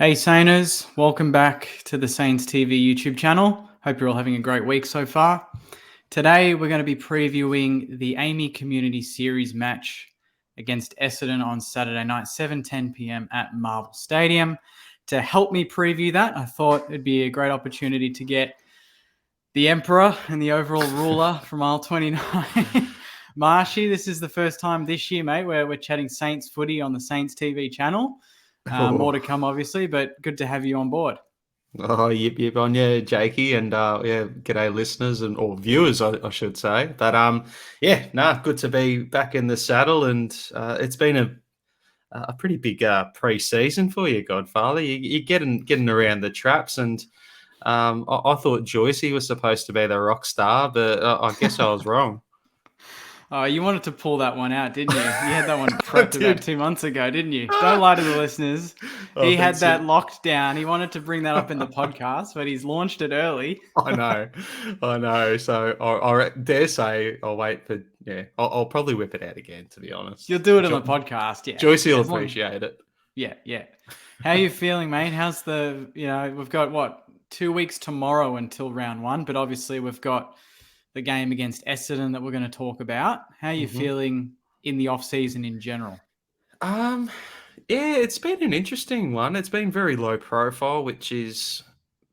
Hey Sainers, welcome back to the Saints TV YouTube channel. Hope you're all having a great week so far. Today we're going to be previewing the AAMI Community Series match against Essendon on Saturday night, 7:10 p.m. at Marvel Stadium. To help me preview that, I thought it'd be a great opportunity to get the Emperor and the overall ruler from aisle 29, Marshy. This is the first time this year, mate, where we're chatting Saints footy on the Saints TV channel. More to come, obviously, but good to have you on board. Oh, yip on you, Jakey, and g'day listeners or viewers, I should say. But good to be back in the saddle, and it's been a pretty big pre-season for you, Godfather. You're getting around the traps, and I thought Joycey was supposed to be the rock star, but I guess I was wrong. You wanted to pull that one out, didn't you? You had that one I prepped about did. 2 months ago, didn't you? Don't lie to the listeners. Oh, He had thanks. that locked down. He wanted to bring that up in the podcast, but he's launched it early. I know. So I dare say I'll wait for I'll probably whip it out again. To be honest, You'll do it on the podcast, yeah. Joyce will As long, appreciate it. yeah. How are you feeling, mate? How's we've got 2 weeks tomorrow until round one, but obviously we've got the game against Essendon that we're going to talk about. How are you feeling in the off season in general? Yeah, it's been an interesting one. It's been very low profile, which is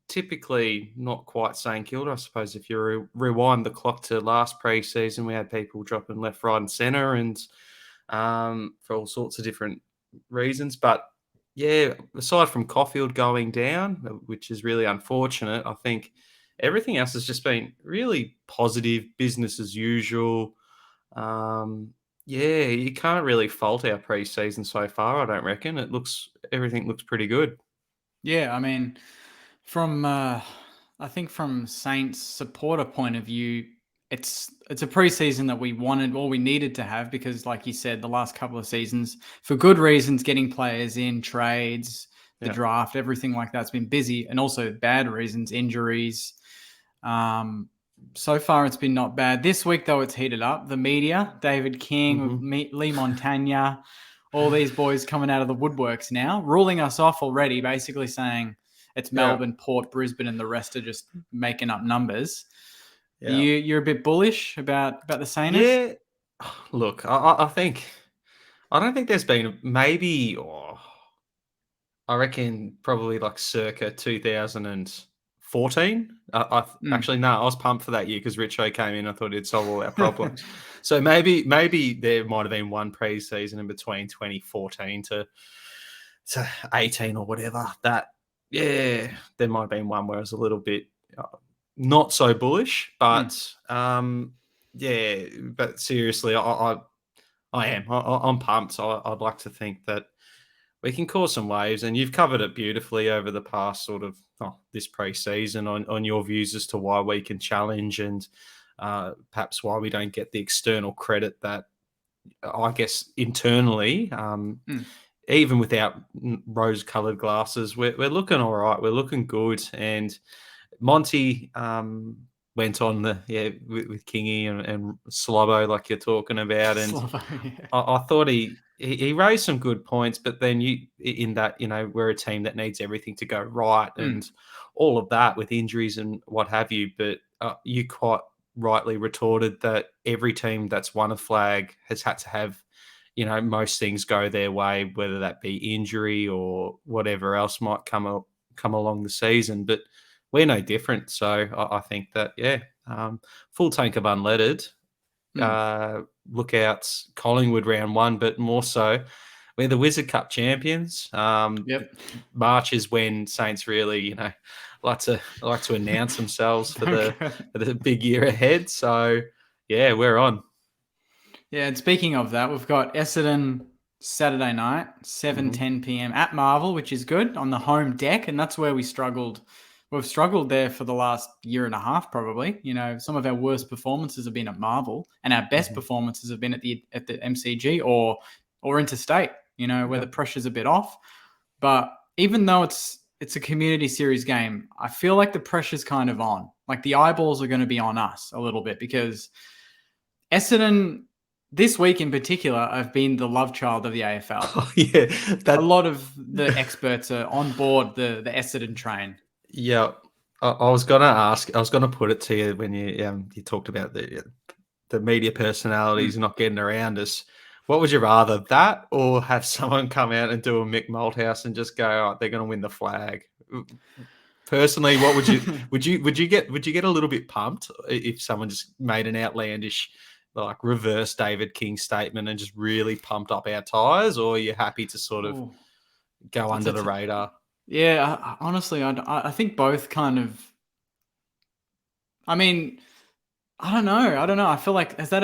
typically not quite St Kilda. I suppose if you rewind the clock to last pre-season, we had people dropping left, right, and centre, and for all sorts of different reasons. But yeah, aside from Caulfield going down, which is really unfortunate, I think everything else has just been really positive, business as usual. Yeah, you can't really fault our pre-season so far, I don't reckon. Everything looks pretty good. Yeah, I mean, from I think from Saints supporter point of view, it's a preseason that we wanted or we needed to have because, like you said, the last couple of seasons, for good reasons, getting players in, trades, the Yeah. draft, everything like that's been busy, and also bad reasons, injuries. So far, it's been not bad. This week, though, it's heated up. The media, David King, Mhm. Lee Montagna, all these boys coming out of the woodworks now, ruling us off already, basically saying it's Yeah. Melbourne, Port, Brisbane, and the rest are just making up numbers. Yeah. You're a bit bullish about the Sainers? Yeah. Look, I think I don't think there's been maybe I reckon probably like circa 2014. Mm. Actually, no, I was pumped for that year because Richo came in. I thought he'd solve all our problems. So maybe there might have been one pre-season in between 2014 to 18 or whatever. That yeah, there might have been one where I was a little bit uh, not so bullish, Mm. but yeah. But seriously, I am. I'm pumped. So I'd like to think that we can cause some waves, and you've covered it beautifully over the past sort of this pre-season on your views as to why we can challenge and perhaps why we don't get the external credit that I guess internally, Mm. even without rose-coloured glasses, we're looking all right. We're looking good, and Monty went on with Kingy and Slobbo like you're talking about, and Slovo, yeah. I thought he raised some good points, but then in that we're a team that needs everything to go right Mm. and all of that with injuries and what have you. But you quite rightly retorted that every team that's won a flag has had to have most things go their way, whether that be injury or whatever else might come along the season. But we're no different. So I think that full tank of unleaded. Mm. Look out Collingwood round one, but more so we're the Wizard Cup champions. Yep. March is when Saints really, like to announce themselves for Don't the go. for the big year ahead. So yeah, we're on. Yeah, and speaking of that, we've got Essendon Saturday night, Mhm. 7:10 p.m. at Marvel, which is good on the home deck, and that's where we struggled. We've struggled there for the last year and a half, probably. Some of our worst performances have been at Marvel, and our best Mhm. performances have been at the MCG or interstate. Where the Yep. pressure's a bit off. But even though it's a community series game, I feel like the pressure's kind of on. Like the eyeballs are going to be on us a little bit because Essendon. this week in particular, I've been the love child of the AFL. Oh, yeah, A lot of the experts are on board the Essendon train. Yeah, I was gonna ask. I was gonna put it to you when you talked about the media personalities not getting around us. What would you rather, that or have someone come out and do a Mick Malthouse and just go, "Oh, they're going to win the flag"? Personally, what would you get a little bit pumped if someone just made an outlandish like reverse David King statement and just really pumped up our tires, or are you happy to sort of Ooh, go that's under a the radar? yeah. Honestly, I think both kind of. I mean, I don't know. I don't know. I feel like has that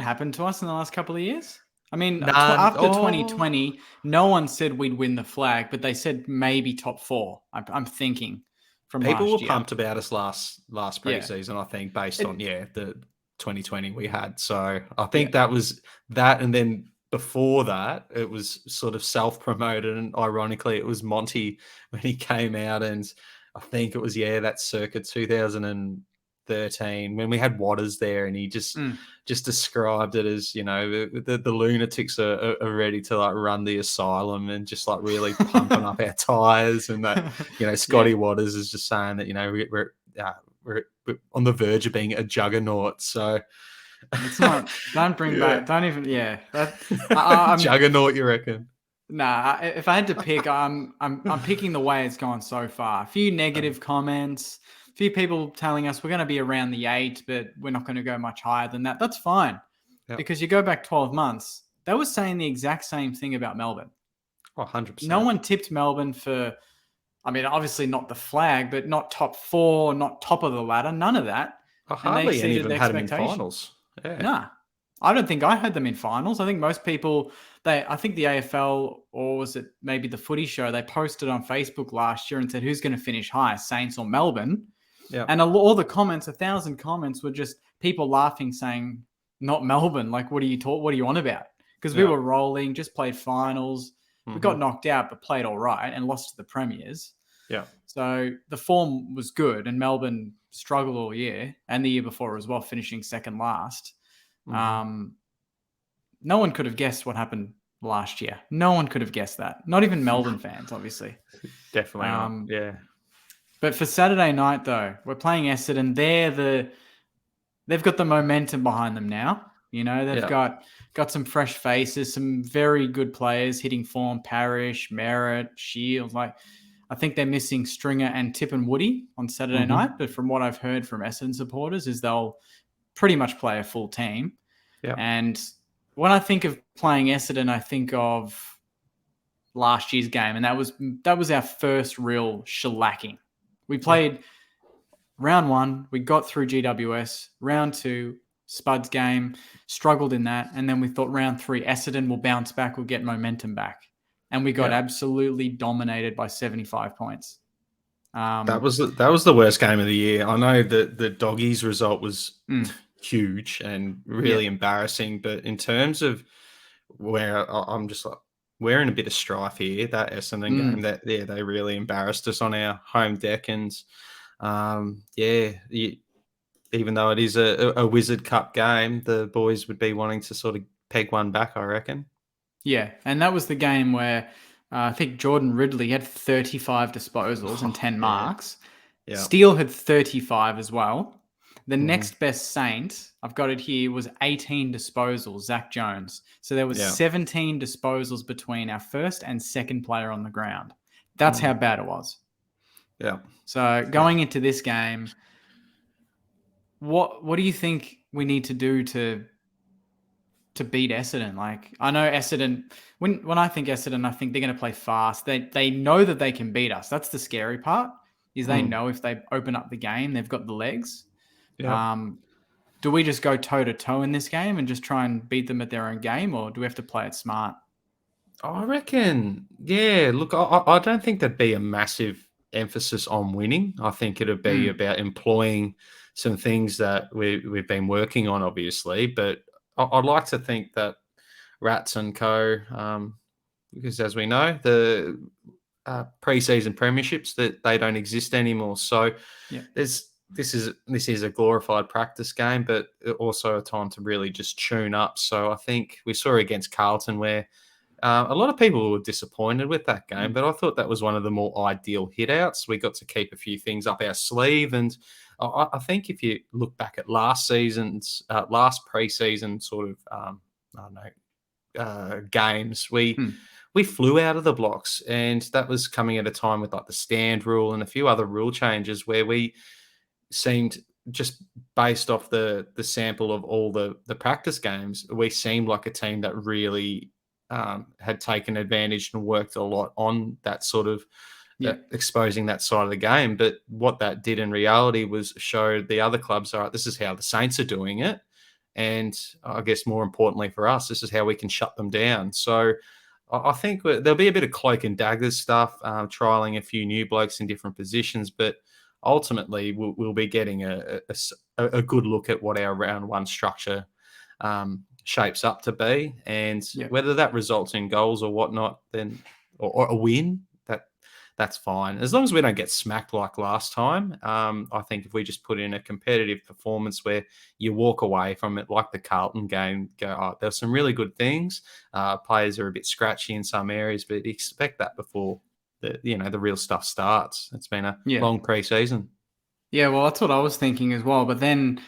happened to us in the last couple of years? I mean, None. after Oh, 2020, no one said we'd win the flag, but they said maybe top four. I'm thinking from people were last year. pumped about us last Yeah. preseason, I think, based on It, the 2020 we had. So I yeah. think that was that, and then before that, it was sort of self-promoted, and ironically, it was Monty when he came out, and I think it was that circa 2013 when we had Waters there, and he Mm. just described it as the lunatics are ready to like run the asylum and just like really pumping up our tires, and that Yeah. Scotty Waters is just saying that we're on the verge of being a juggernaut. So Let's not. Don't bring yeah, back. Don't even. Yeah. I'm. juggernaut, you reckon? Nah. If I had to pick, I'm picking the way it's gone so far. A few Um, negative comments. A few people telling us we're going to be around the 8, but we're not going to go much higher than that. That's fine. yeah, Because you go back 12 months, they were saying the exact same thing about Melbourne. oh, No 100%. one tipped Melbourne for, I mean, obviously not the flag, but not top 4, not top of the ladder, none of that. And they Hardly any of exceeded them the had him in expectations. finals. Yeah, Nah, I don't think I had them in finals. I think most people, I think the AFL, or was it maybe the footy show, they posted on Facebook last year and said, who's going to finish high, Saints or Melbourne? yeah, And all the comments, 1,000 comments, were just people laughing, saying, "Not Melbourne. Like, what are you What are you on about?" Because we yeah, were rolling, just played finals. We hmm got knocked out, but played all right and lost to the premiers. yeah, So the form was good, and Melbourne struggled all year and the year before as well, finishing second last. hmm Um, no one could have guessed what happened last year. No one could have guessed that. Not even Melbourne fans, obviously. definitely not. Um, Yeah, but for Saturday night, though, we're playing Essendon. They've got the momentum behind them now. They've yeah, got some fresh faces, some very good players hitting form. Parrish, Merritt, Shields. Like, I think they're missing Stringer and Tip and Woody on Saturday hmm night. But from what I've heard from Essendon supporters, is they'll pretty much play a full team. yeah, And when I think of playing Essendon, I think of last year's game, and that was our first real shellacking. We yeah. played round 1, we got through GWS. Round 2, Spud's game, struggled in that. And then we thought round 3, Essendon will bounce back, we'll get momentum back. And we got Yeah. absolutely dominated by 75 points. That was the worst game of the year. I know that the doggies result was Mm, huge and yeah, really embarrassing, but in terms of where I'm just like we're in a bit of strife here. That Essendon game, mm, that they really embarrassed us on our home deck, and even though it is a Wizard Cup game, the boys would be wanting to sort of peg one back, I reckon. yeah. And that was the game where I think Jordan Ridley had 35 disposals and 10 Yeah, marks. yeah, Steele had 35 as well. The hmm next best Saint, I've got it here, was 18 disposals, Zach Jones. So there was yeah, 17 disposals between our first and second player on the ground. That's how mm, bad it was. yeah. So Yeah. going into this game, what do you think we need to do to beat Essendon? Like, I know Essendon, when I think Essendon, I think they're going to play fast. They know that they can beat us. That's the scary part, is they Mm, know if they open up the game, they've got the legs. yeah. Um, do we just go toe to toe in this game and just try and beat them at their own game, or do we have to play it smart? I reckon, yeah. Look, I don't think there'd be a massive emphasis on winning. I think it'd be Mm, about employing some things that we've been working on, obviously. But I'd like to think that Rats and Co. Because as we know, the preseason premierships that they don't exist anymore. So yeah. there's this is a glorified practice game, but also a time to really just tune up. So I think we saw against Carlton where a lot of people were disappointed with that game, Mm. but I thought that was one of the more ideal hitouts. We got to keep a few things up our sleeve, and I think if you look back at last season's last preseason sort of I don't know games, Mm. we flew out of the blocks, and that was coming at a time with like the stand rule and a few other rule changes where we seemed just based off the sample of all the practice games, we seemed like a team that really had taken advantage and worked a lot on that sort of Yeah. exposing that side of the game. But what that did in reality was show the other clubs, all right, this is how the Saints are doing it. And I guess more importantly for us, this is how we can shut them down. So I think there'll be a bit of cloak and daggers stuff, trialing a few new blokes in different positions, but ultimately we'll be getting a good look at what our round one structure shapes up to be, and Yeah. whether that results in goals or whatnot, then or a win, that's fine as long as we don't get smacked like last time. I think if we just put in a competitive performance where you walk away from it like the Carlton game, go, oh, there's some really good things. Players are a bit scratchy in some areas, but expect that before the real stuff starts. It's been a Yeah. long pre-season. Yeah. Well, that's what I was thinking as well. But then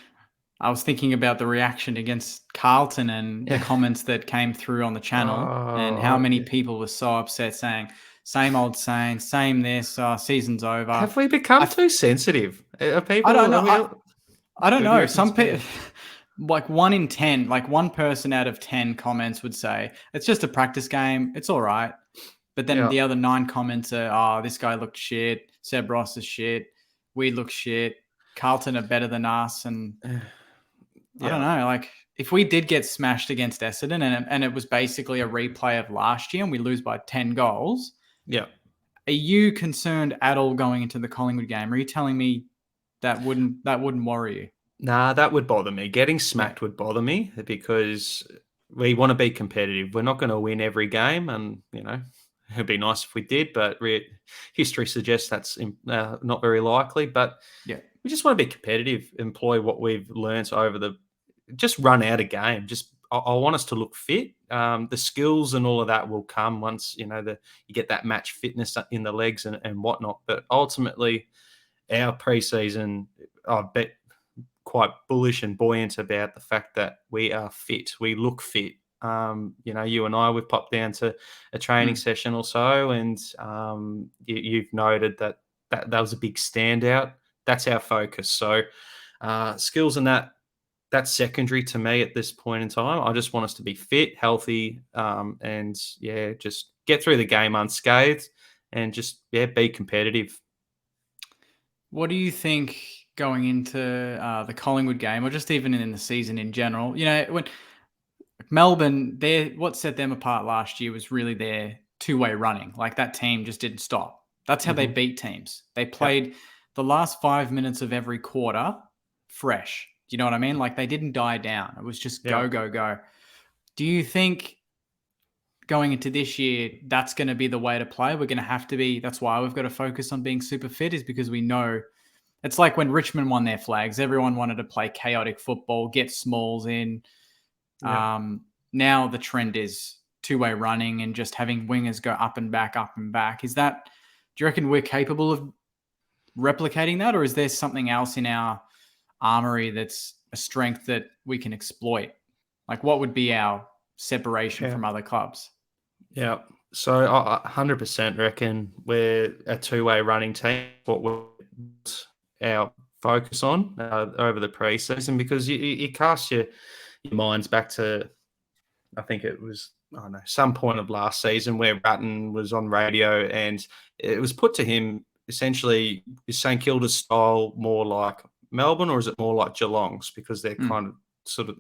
I was thinking about the reaction against Carlton and the Yeah. comments that came through on the channel and how many people were so upset saying, same old saying, same this, season's over. Have we become I, too sensitive? Are I don't people? know. Are we? I don't Who do you know. reckon's Some people, fair? like 1 in 10, like one person out of 10 comments would say, it's just a practice game. It's all right. But then Yeah. the other 9 comments are, oh, this guy looked shit. Seb Ross is shit. We look shit. Carlton are better than us. And I don't Yeah. know. Like, if we did get smashed against Essendon and it was basically a replay of last year and we lose by 10 goals, Yeah. are you concerned at all going into the Collingwood game? Are you telling me that wouldn't worry you? Nah, that would bother me. Getting Yeah. smacked would bother me because we want to be competitive. We're not going to win every game, and it'd be nice if we did, but history suggests that's not very likely. But Yeah. we just want to be competitive, employ what we've learnt over just run out a game. Just I want us to look fit. The skills and all of that will come once you get that match fitness in the legs and whatnot. But ultimately, our preseason, I bet quite bullish and buoyant about the fact that we are fit. We look fit. You and I, we've popped down to a training Mm. session or so, and you've noted that was a big standout. That's our focus. So skills and that's secondary to me at this point in time. I just want us to be fit, healthy, and just get through the game unscathed, and just be competitive. What do you think going into the Collingwood game, or just even in the season in general? When Melbourne, what set them apart last year was really their two-way running. Like that team just didn't stop. That's how they Hmm. beat teams. They Yeah, played the last 5 minutes of every quarter fresh. Do you know what I mean? Like they didn't die down. It was just yeah. go, go, go. Do you think going into this year, that's going to be the way to play? We're going to have to be. That's why we've got to focus on being super fit, is because we know it's like when Richmond won their flags. Everyone wanted to play chaotic football, get smalls in. Yeah. Now the trend is two-way running and just having wingers go up and back, up and back. Do you reckon we're capable of replicating that, or is there something else in our armory that's a strength that we can exploit? Like, what would be our separation Yeah. from other clubs? Yeah. So I 100% reckon we're a two-way running team. What we're our focus on over the preseason, because you cast your minds back to, I think it was, I don't know, some point of last season where Ratton was on radio and it was put to him essentially, is St Kilda's style more like Melbourne or is it more like Geelong's? Because they're Mm. kind of sort of,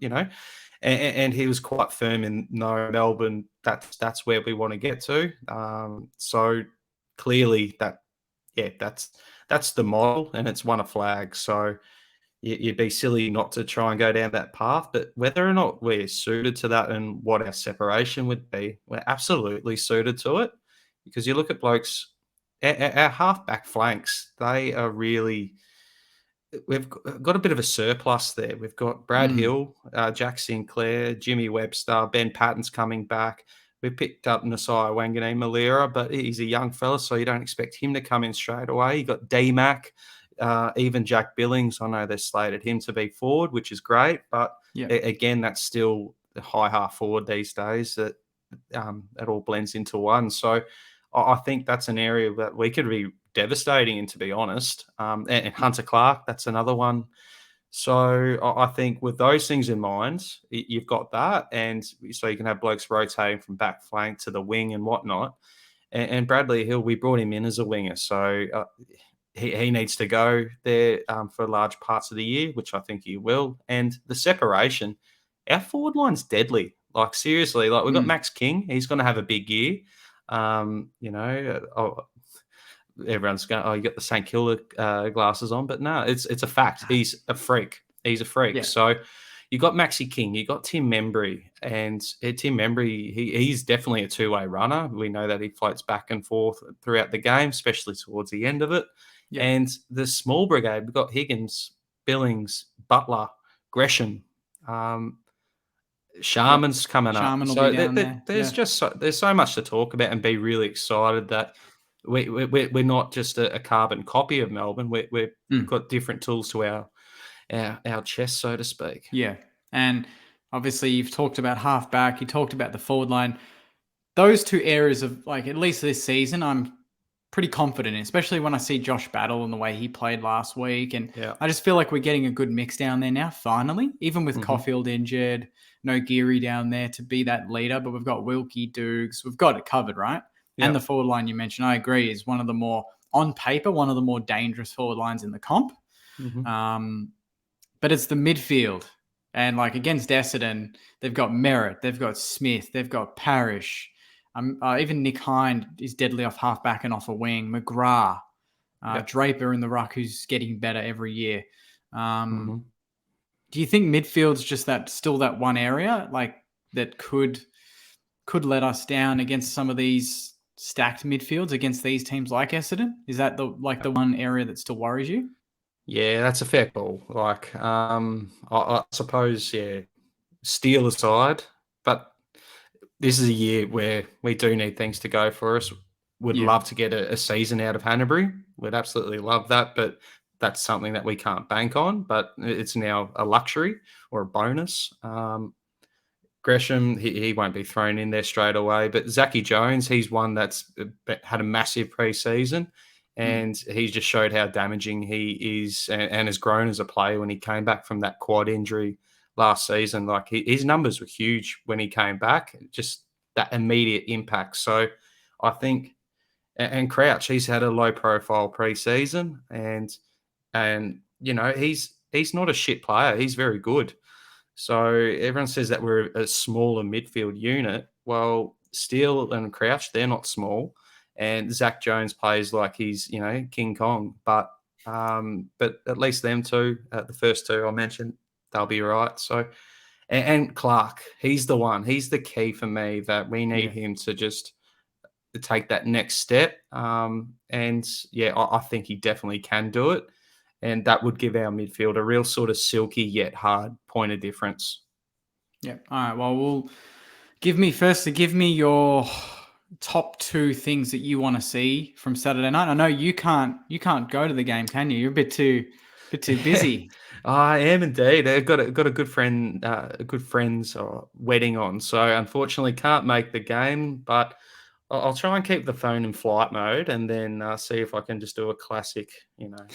and he was quite firm in no, Melbourne, that's where we want to get to. So clearly that's the model and it's won a flag. So you'd be silly not to try and go down that path. But whether or not we're suited to that and what our separation would be, we're absolutely suited to it. Because you look at blokes, our half back flanks, they are really we've got a bit of a surplus there. We've got Brad Hill, Jack Sinclair, Jimmy Webster, Ben Patton's coming back. We picked up Nasiah Wanganeen Malira, but he's a young fella, so you don't expect him to come in straight away. You got D-Mac, even Jack Billings. I know they slated him to be forward, which is great, but again, that's still the high half forward these days that it all blends into one. So I think that's an area that we could be devastating in, to be honest. And Hunter Clark, that's another one. So I think with those things in mind, you've got that. And so you can have blokes rotating from back flank to the wing and whatnot. And Bradley Hill, we brought him in as a winger. So he needs to go there for large parts of the year, which I think he will. And the separation, our forward line's deadly. Like, seriously, like we've got Max King. He's going to have a big year. Everyone's going, oh, you got the St Kilda glasses on, but no, it's a fact. He's a freak. He's a freak. Yeah. So you got Maxi King, you got Tim Membry, and Tim Membry, he's definitely a two-way runner. We know that he floats back and forth throughout the game, especially towards the end of it. Yeah. And the small brigade, we've got Higgins, Billings, Butler, Gresham, Sharman's coming Sharman up. So there's just there's so much to talk about and be really excited that we're not just a carbon copy of Melbourne. We've got different tools to our chest, so to speak. Yeah, and obviously you've talked about halfback. You talked about the forward line. Those two areas of, like, at least this season, I'm pretty confident in, especially when I see Josh Battle and the way he played last week. And I just feel like we're getting a good mix down there now, finally, even with Caulfield injured, no Geary down there to be that leader, but we've got Wilkie, Dukes, we've got it covered, right? And the forward line you mentioned, I agree, is one of the more, on paper, one of the more dangerous forward lines in the comp. But it's the midfield. And like against Essendon, they've got Merritt, they've got Smith, they've got Parrish. Even Nick Hind is deadly off halfback and off a wing. McGrath, Draper in the ruck, who's getting better every year. Do you think midfield's just still that one area like that could let us down against some of these stacked midfields against these teams like Essendon? Is that the one area that still worries you? Yeah, that's a fair call. Like, I suppose, Steele aside, but this is a year where we do need things to go for us. Would love to get a season out of Hanbury. We'd absolutely love that, but that's something that we can't bank on. But it's now a luxury or a bonus. Gresham, he won't be thrown in there straight away. But Zachy Jones, he's one that's had a massive pre-season. And he just showed how damaging he is and has grown as a player when he came back from that quad injury last season. Like, his numbers were huge when he came back, just that immediate impact. So I think, and Crouch, he's had a low profile pre-season and he's not a shit player. He's very good. So everyone says that we're a smaller midfield unit. Well, Steele and Crouch, they're not small. And Zach Jones plays like he's, King Kong. But at least them two, the first two I mentioned, they'll be right. So, and Clark, he's the one. He's the key for me that we need him to just take that next step. I think he definitely can do it. And that would give our midfield a real sort of silky yet hard point of difference. Yeah. All right. Well, give me your top two things that you want to see from Saturday night. I know you can't go to the game, can you? You're a bit too busy. I am indeed. I've got a good friend, a good friend's wedding on, so unfortunately can't make the game. But I'll try and keep the phone in flight mode, and then see if I can just do a classic,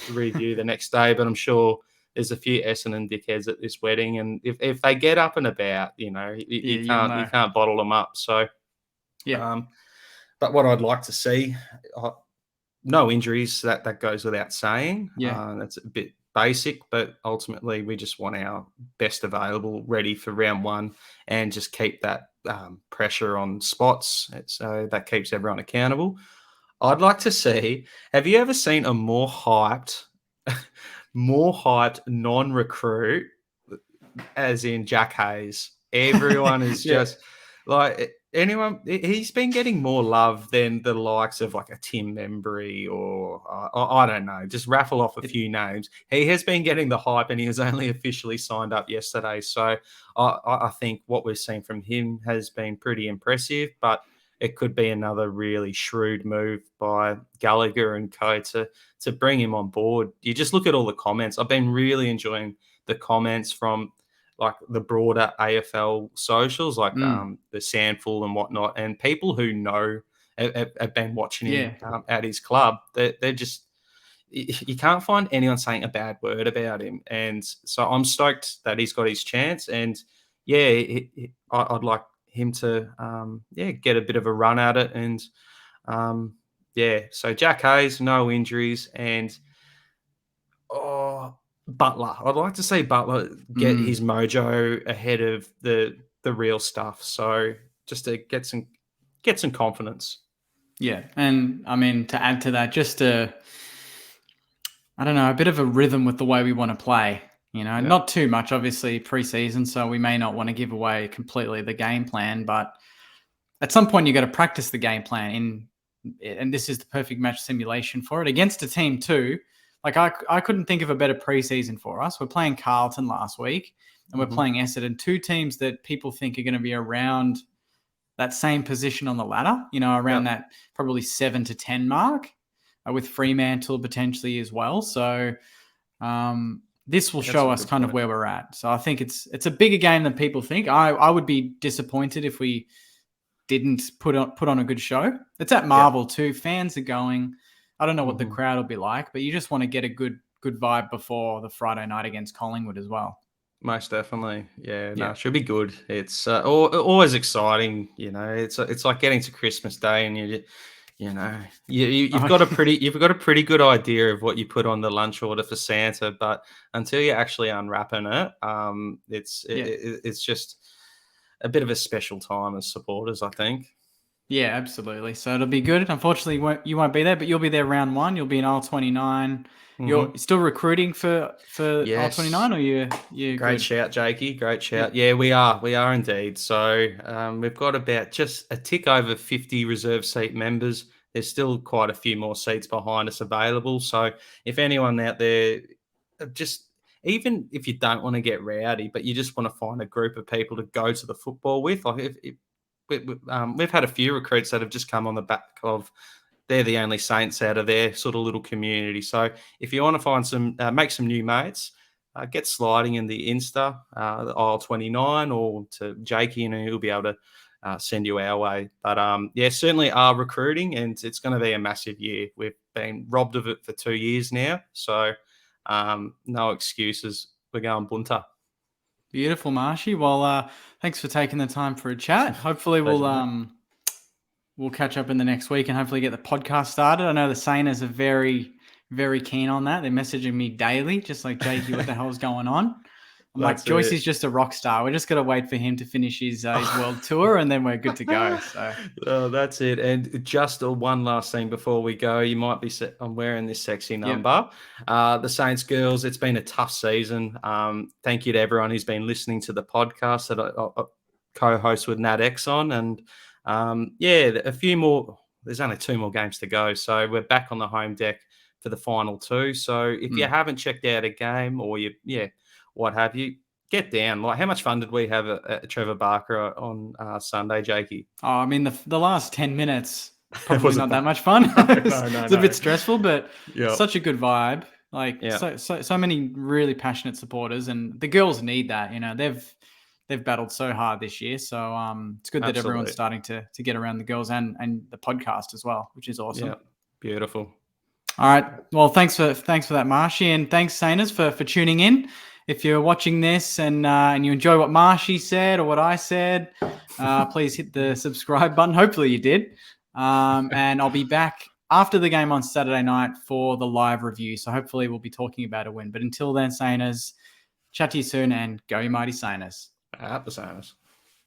review the next day. But I'm sure there's a few Essendon dickheads at this wedding, and if they get up and about, you can't bottle them up. So but what I'd like to see, no injuries. That goes without saying. That's a bit basic, but ultimately we just want our best available ready for round one and just keep that pressure on spots. So that keeps everyone accountable. I'd like to see, have you ever seen a more hyped non-recruit as in Jack Hayes? Everyone is just like, he's been getting more love than the likes of like a Tim Membry or I don't know, just raffle off a few names. He has been getting the hype, and he was only officially signed up yesterday. So I think what we've seen from him has been pretty impressive, but it could be another really shrewd move by Gallagher and co to bring him on board. You just look at all the comments. I've been really enjoying the comments from like the broader AFL socials, like the Sandful and whatnot, and people who know have been watching him at his club. They're just, you can't find anyone saying a bad word about him, and so I'm stoked that he's got his chance. And I'd like him to get a bit of a run at it. And so Jack Hayes, no injuries, and Butler. I'd like to see Butler get his mojo ahead of the real stuff. So just to get some confidence. Yeah. And I mean, to add to that, just a bit of a rhythm with the way we want to play. Not too much, obviously, preseason, so we may not want to give away completely the game plan, but at some point you got to practice the game plan and this is the perfect match simulation for it against a team too. Like I couldn't think of a better preseason for us. We're playing Carlton last week and we're playing Essendon, two teams that people think are going to be around that same position on the ladder, around that probably 7 to 10 mark, with Fremantle potentially as well. So this will show us kind of where we're at. So I think it's a bigger game than people think. I would be disappointed if we didn't put on a good show. It's at Marvel too. Fans are going. I don't know what the crowd will be like, but you just want to get a good vibe before the Friday night against Collingwood as well. Most definitely. Yeah, no, it should be good. It's always exciting. It's like getting to Christmas Day, and you've got a pretty good idea of what you put on the lunch order for Santa, but until you're actually unwrapping it, it's just a bit of a special time as supporters, I think. Yeah, absolutely. So it'll be good. Unfortunately, you won't be there, but you'll be there round 1. You'll be in aisle 29. You're still recruiting for aisle 29, or you Great good? Shout, Jakey. Great shout. Yeah, we are indeed. So we've got about just a tick over 50 reserve seat members. There's still quite a few more seats behind us available. So if anyone out there, just even if you don't want to get rowdy, but you just want to find a group of people to go to the football with, like we've had a few recruits that have just come on the back of they're the only Saints out of their sort of little community. So if you want to find make some new mates, get sliding in the Insta, the aisle 29, or to Jakey, and he'll be able to send you our way. But certainly are recruiting, and it's going to be a massive year. We've been robbed of it for 2 years now, so no excuses. We're going bunter. Beautiful, Marshy. Well, thanks for taking the time for a chat. Hopefully we'll catch up in the next week and hopefully get the podcast started. I know the Sainers are very, very keen on that. They're messaging me daily, just like, Jakey, what the hell's going on? I'm like, Joyce is just a rock star. We're just going to wait for him to finish his world tour, and then we're good to go. So that's it. And just one last thing before we go, you might be I'm wearing this sexy number. The Saints girls, it's been a tough season. Thank you to everyone who's been listening to the podcast that I co-host with Nat X on. And a few more. There's only 2 more games to go. So we're back on the home deck for the final 2. So if you haven't checked out a game, or what have you, get down. Like, how much fun did we have at Trevor Barker on Sunday, Jakey? Oh, I mean, the last 10 minutes, probably not that much fun. It's a bit stressful, but such a good vibe. Like, so many really passionate supporters, and the girls need that. They've battled so hard this year. So it's good that everyone's starting to get around the girls and the podcast as well, which is awesome. Yeah, beautiful. All right. Well, thanks for that, Marshy, and thanks, Sainers, for tuning in. If you're watching this and you enjoy what Marshy said or what I said, please hit the subscribe button. Hopefully you did. And I'll be back after the game on Saturday night for the live review. So hopefully we'll be talking about a win. But until then, Sainers, chat to you soon, and go you mighty Sainers. At the Sainers.